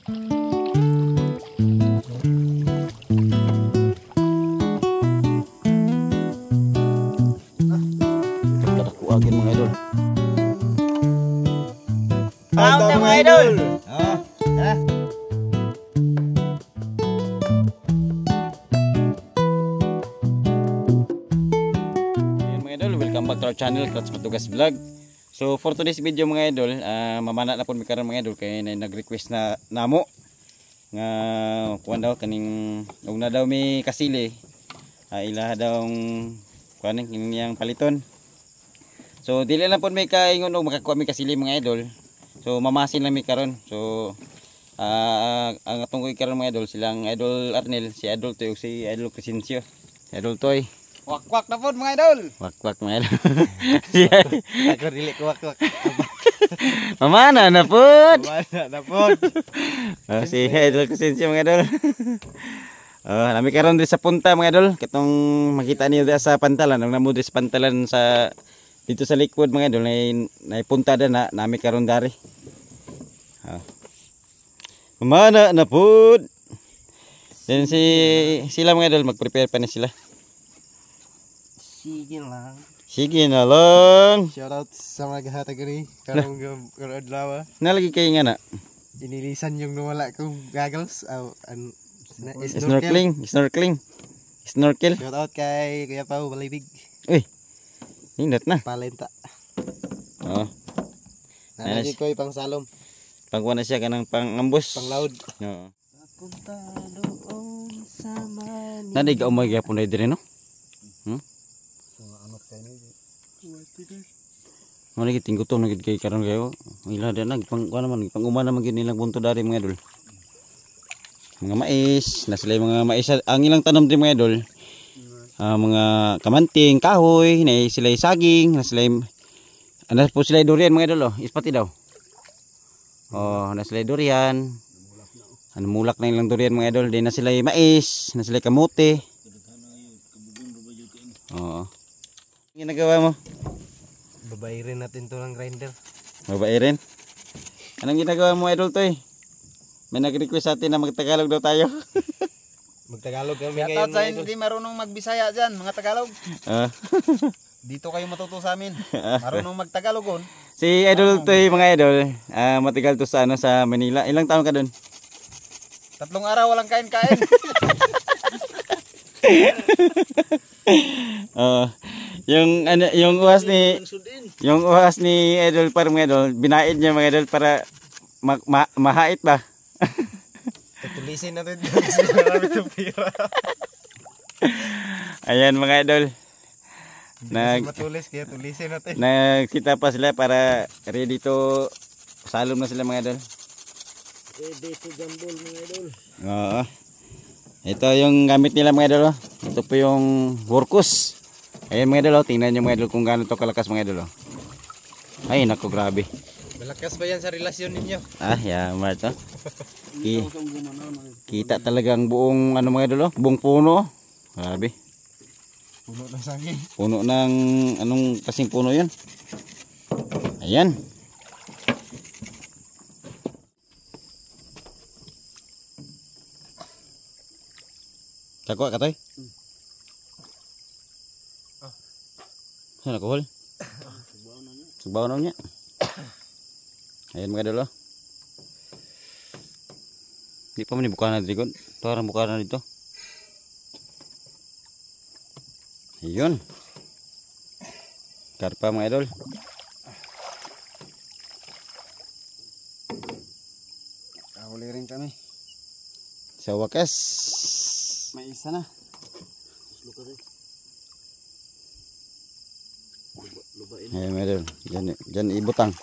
Kadakuagin mga idol. Out na mga idol. Welcome back to our channel, Krats Matugas Vlog. So for today's video mga idol, mamana na po mi karon mga idol kay nag-request na namo nga kuan daw kaning una daw mi kasili. Ila daw kuan ning paliton. So dili lang po mi kaingon og makakuha mi kasili mga idol. So mamasin lang mi karon. So ang atong karon mga idol silang Idol Arnel, si Idol Toy ug si Idol Crescencio. Idol Toy. Wak-wak na po mga idol. Wak-wak mga idol. Ako dili ko wak-wak. Mamana na po. Mamana na po. Si Idol Crescencio mga idol. Nami karon di sa punta mga idol. Kitong makita niyo di sa pantalan, ang namo di sa pantalan sa dito sa likod mga idol na punta na nami karon dari. Mamana na po. Then sila mga idol mag-prepare pa na sila. Sige lang. Sige na lang. Shoutout sa mga kahatagari. Karong adlaw. Nalagi kayo nga na. Inilisan yung nawala kong goggles. Snorkel. Shoutout kay Kuya Pao Balibig. Uy. Nindot na. Palenta. Oo. Nalagi ko pang salom. Pangkuha na siya kanang pang-ambos. Pang-loud. Oo. Punta doon sa Manila. Nanay ka umagya po na din no? Mana kita tinggal tu nak kay karon kayo. Ila dia nag pang naman pang uma naman gid nilang bunto dari mga idol. Mga mais, na sila mga mais ang ilang tanom din mga idol. Mga kamanting, kahoy, na sila saging, na sila ana po sila durian mga idol ispati daw. Na sila durian. Ano mulak na ilang durian mga idol, din na sila mais, na sila kamote. Ginagawa mo? Babairin natin to ng grinder. Babairin? Anong ginagawa mo Idol Toy? May nag-request sa atin na magtagalog daw tayo. Magtagalog kami ngayon. Shoutout sa hindi marunong magbisaya dyan, mga Tagalog. Dito kayo matuto sa amin. Marunong magtagalogon. Si Idol Toy mga idol, matagal to sa sa Manila. Ilang taon ka doon? 3 araw walang kain-kain. Yung uhas ni Idol para mga idol, binaid niya mga idol para mahait ba? Tulisin natin. Ayan mga idol. Matulis kaya tulisin natin. Nakita pa sila para ready to salom na sila mga idol. Ready to jambol mga idol. Oo. Ito yung gamit nila mga idol. Ito po yung workus. Ayan mga idol, tingnan nyo mga idol kung gaano to kalakas mga idol. Ay naku, grabe. Malakas ba yan sa relasyon ninyo? Yaman to. Kita talagang buong ano mga idol, buong puno. Grabe. Puno ng saging. Puno ng anong kasing puno yun. Ayan. Kakuha ka Toy? Saan nakuhol? Sugbaw na niya. Ayan mga idol. Di pa man buka na dito. Parang buka na dito. Ayun. Karpa mga idol. Kahuli rin kami. Sa wakas. May isa na. Ayan mga idol. Diyan ibutang.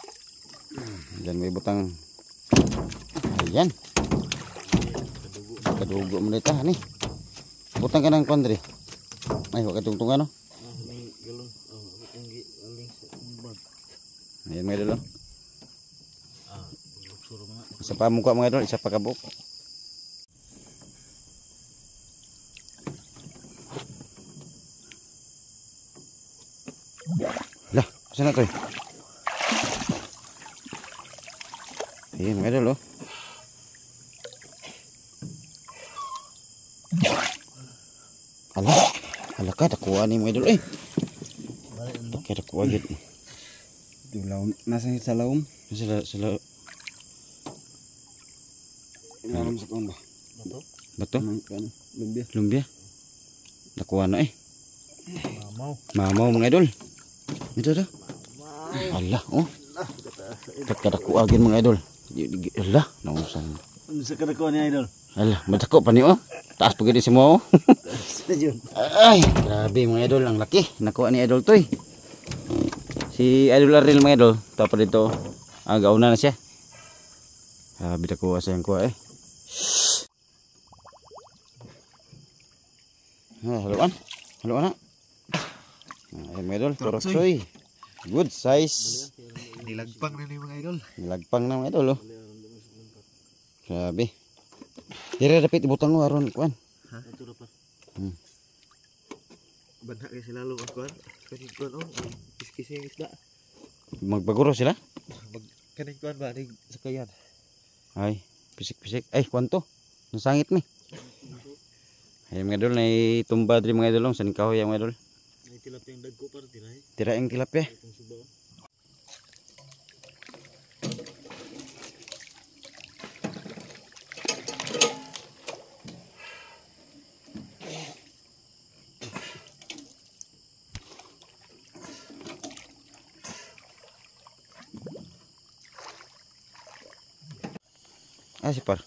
Diyan may ibutang. Ayan. Kadugo mo dito. Hani. Butang ka ng kondre. Ay, huwag katungtungan no? Ayan mga idol. Isa pa mukha mga idol. Isa pa kabuk. Lah, saan na to eh? Ayan mga idol Ala. Ala ka nakuha ni mga idol eh. Balik mo. Kaya nakuha gid. Dulaw nasa sa laom. Sila Laom sa kon ba? Bato. bato. Kan lumbia. Lumbia. Nakuha na eh. Mamaw. Mamaw mga idol. Ito dah. Allah, oh. Kadakuha gid mga idol. Allah, nausang. Ano sa kadakuha ni idol? Allah, madako pa ni oh. Taas pa gid si mo. Yun. Ay, grabe mga idol, ang laki. Nakuha ni idol to eh. Si Idol Arnel mga idol, tapos dito, gauna na siya. Grabe nakuha siya yung kuha eh. Haluan. Haluan na. Ay mga idol, toroksoy. Good size. Nilagpang na ni mga idol. Nilagpang na mga idol oh. Grabe. Dire dapat ibutang mo aron kuan. Ha? Ito na pa. Banha kay sila lo kon. Kaning kon oh. Kiskis yung isda. Magbaguro sila? Kaning kon ba ning sakayan. Ay, pisik-pisik. Ay, kwanto. Nasangit mi. Ay mga idol, tumba diri mga idol, sa kahoy mga idol. May tilapia yung dagko para tirahin. Tira yung tilapia. Itong subaw. Ah, si par.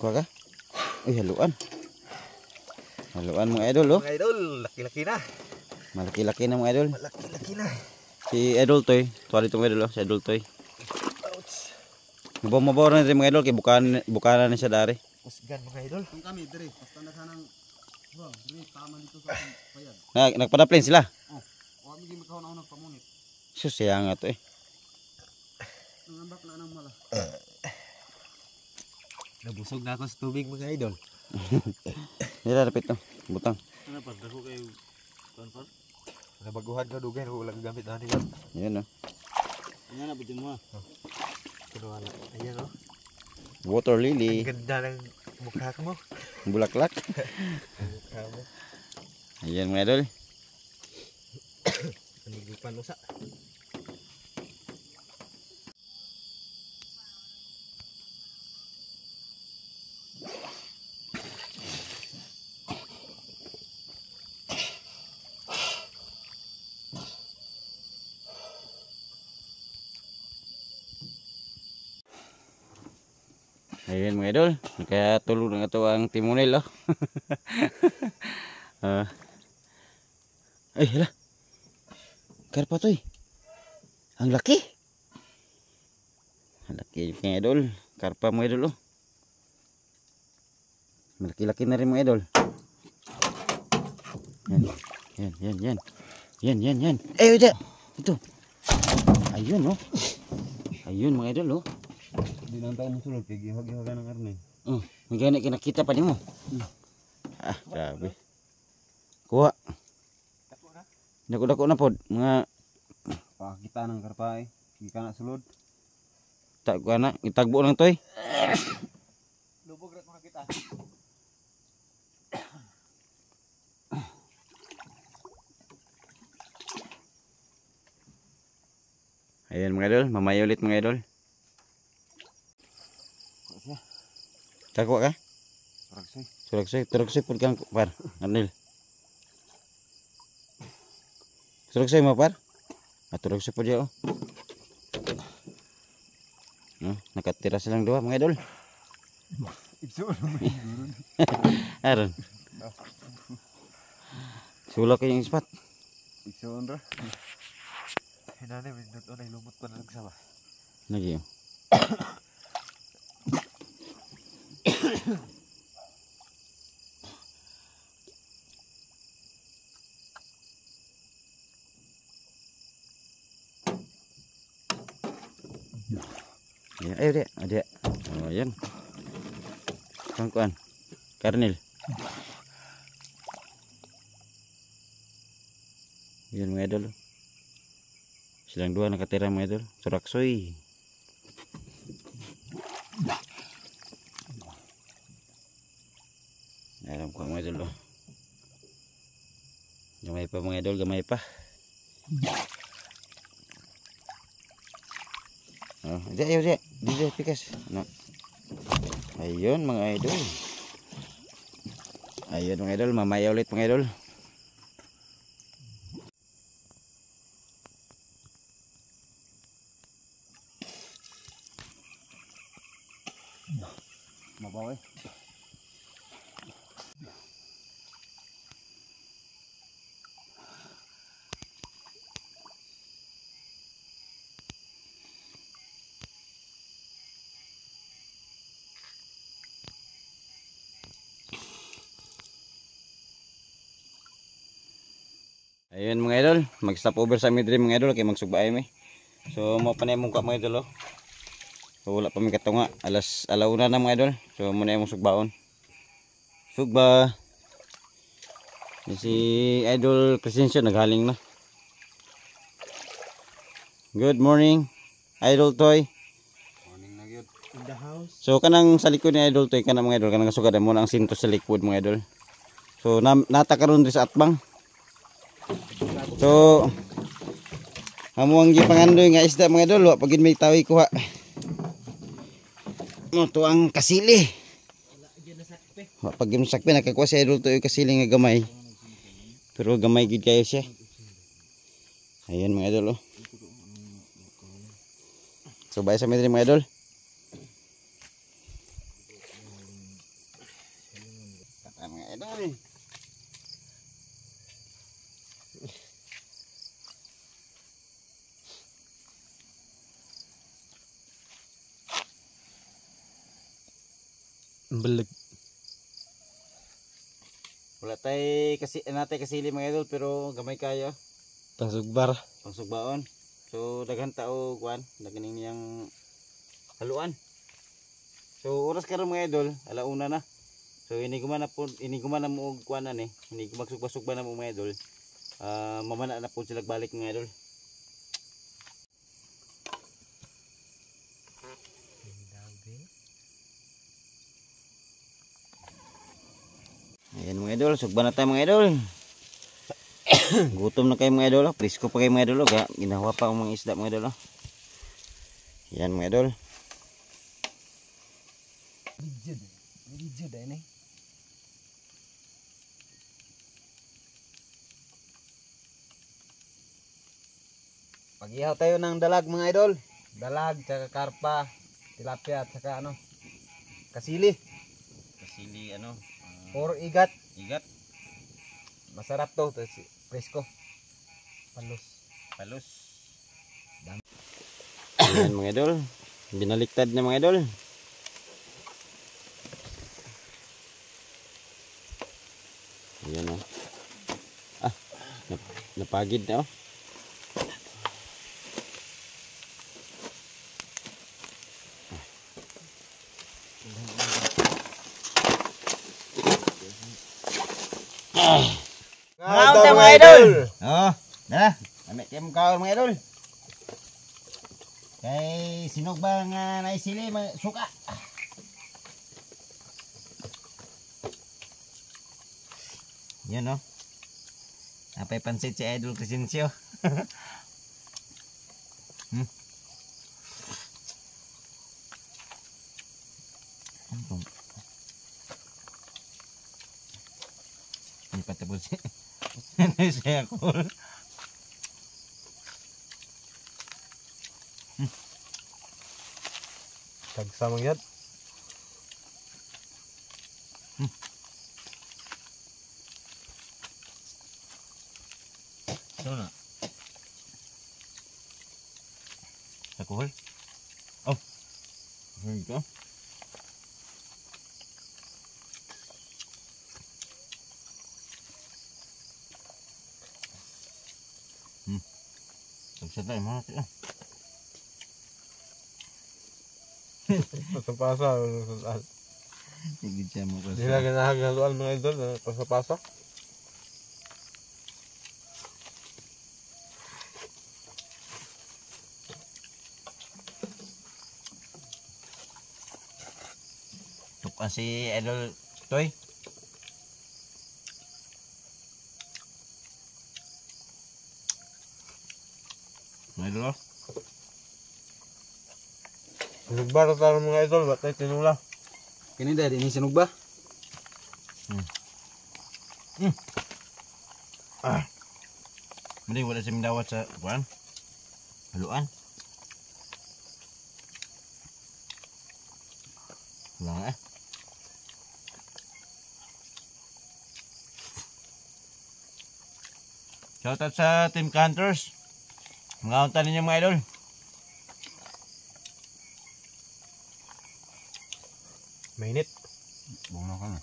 Kuha ka? Uy, haluan. Haluan mga idol, oh. Mga idol, laki-laki na. Malaki-laki na mga idol. Malaki-laki na. Si Idol Toy. Tuwa dito mga idol, oh. Si Idol Toy. Mabaw na rin mga idol, kaya bukanan na siya dari. Kusgan mga idol. Kung kami, dire. Basta na sanang, dire, tama dito sa payag. Nagpadaplin sila. O, kami di magkahon-ahon ng pamunit. Sus, siya nga to eh. Nangambak na ng mala. Nabusog na ako sa tubig mga idol. Nila, rapit to. Butang. Ano pa, dako kayo, konfor? Nabaguhan ko dugay, wala gamit na nila. Ayan, oh. Ano na, bitin mo ha. Pero wala. Ayan oh. Water lily. Ang ganda ng mukha mo. Bulaklak. Mukha mo. Ayan mga idol. Panigupan usa. Ayan mga idol, kaya tulog na ito ang timonel oh. Ay hala, karpa to eh. Ang laki. Ang laki mga idol, karpa mga idol oh. Malaki-laki na rin mga idol. Yan. Eh udah, itu. Ayun oh. Ayun mga idol oh. Di nang taon sulod kay gihag-gihag ng karne. Magana kinakita pa nimo. Ah, grabe. Kuha. Dako-dako na pod mga Pakita ng karpa eh. Di ka na sulod. tagwa na, itagbo lang to eh. Lubog ra makita. Ayan mga idol, mamaya ulit mga idol. Takwa ka? Turagsoy pud kang par, Arnel. Turagsoy mo par? Turagsoy pud yo. Nakatira silang dua mga idol. Aron. Sulok yung spot. Igsoon ra. Hinane mindot onay lumot pa na nagsaba. Lagi yun. Ya, ayo dek, ada. Oh, yan. Kuan. Karnil. Yan mga idol. Silang dua nakatira mga idol. Suraksoy. Alam ko mga idol. Oh. Gamay pa mga idol, gamay pa. Oh, di pikas. No. Ayun mga idol. Ayun mga idol, mamaya ulit mga idol. Mabaw eh. Ayun mga idol, mag-stop over sa amin mga idol kay magsugbaay mi. So mo pa na imong mga idol oh. So wala pa mi katunga, alauna na mga idol. So muna imong sugbaon. Sugba. Si Idol Crescencio naghaling na. Good morning, Idol Toy. Morning na gyud. In the house. So kanang sa likod ni Idol Toy kanang mga idol kanang sugad mo na ang sinto sa likod mga idol. So nata karon sa atbang. So amo ang gipangandoy nga isda mga idol, wa pagid may tawi kuha. Mo to ang kasili. Wa pagid mo sakpe nakakuha si Idol Toy kasili nga gamay. Pero gamay gid kayo siya. Ayan mga idol oh. So bye sa mga idol. Mga idol. Beleg. Wala tay kasi natay kasili mga idol pero gamay kayo. Pasugbar. Pangsugbaon. So daghan tao kuan, daghan niyang haluan. So oras karon mga idol, alauna na. So ini gumana mo og kuan ani, ini magsugba-sugba na mo mga idol. Mamana na po sila balik mga idol. Ayan mga idol, sugba na tayo mga idol. Gutom na kayo mga idol, presko pa kayo mga idol, ginawa pa ang mga isda mga idol. Ayan mga idol. Rigid ini. Pag-ihaw tayo ng dalag mga idol. Dalag, tsaka karpa, tilapia, tsaka ano, kasili. Kasili ano? Or igat. Igat. Masarap to, presko. Palos. Ayan mga idol. Binaliktad na mga idol. Ayan o. Napagid na o. Mga mga idol. Oh, na. Amit kayo mong kaon mga idol. Kay sinog ba nga naisili suka? Yan no. Apay pansit si Idol Crescencio. Ini patapos siya. Saya ako. Tagsamang yat. Ano na? Alcohol? Oh. Ito. Sagsatay mo natin. Pasapasa. Higit siya mo Hindi na ginahagaluan mga idol. Pasapasa. Tukan si Idol Toy. idol. Sinugba na tayo mga idol, ba't tayo tinula? Kini dahil, ini sinugba? Mending wala siya mindawat sa kuan. Haluan. Lang eh. Shoutout sa Team Hunters. Mga unta ninyo mga idol. Mainit. Buong na ka na.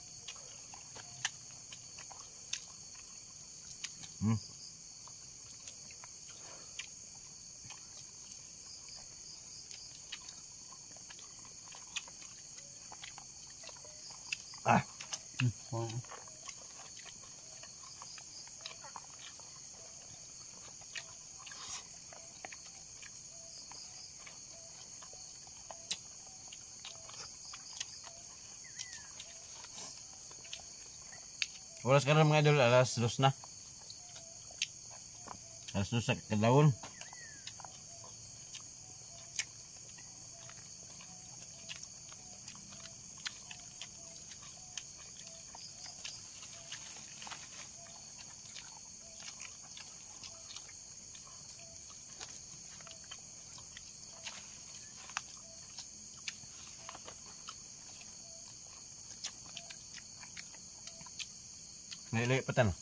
Oras ka mga idol, alas 2 na. Alas 2 sa kadlawon. Nilay pa tan.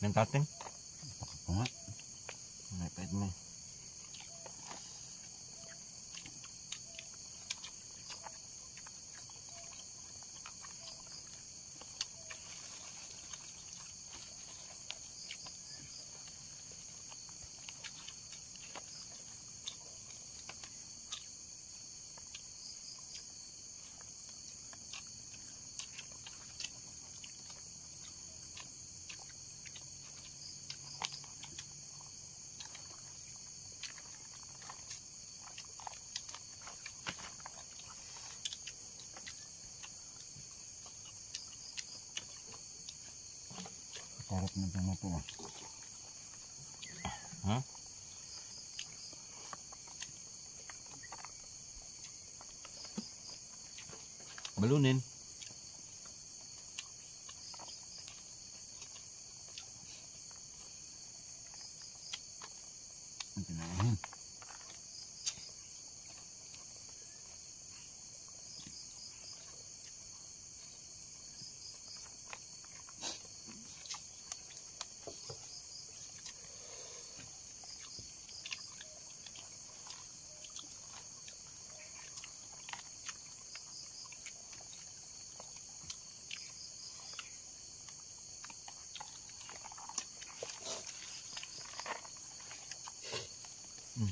Nang tating. Apa nga? Naipait mo. Tarap na ito po. Ha? Balunin.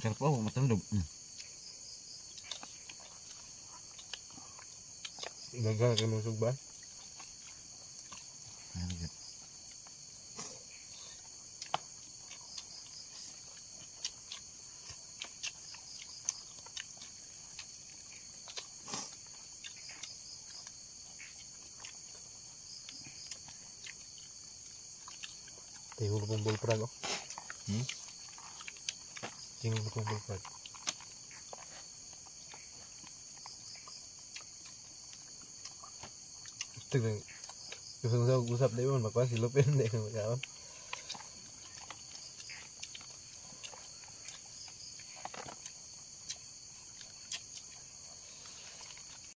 Sarap ako, matandog. Gagal ka ng sugba? Tingul pong bulprag oh. Tingul pong bulprag. Tingul. Gusto usap na yun, magkwa silupin. Hindi ka magkaon.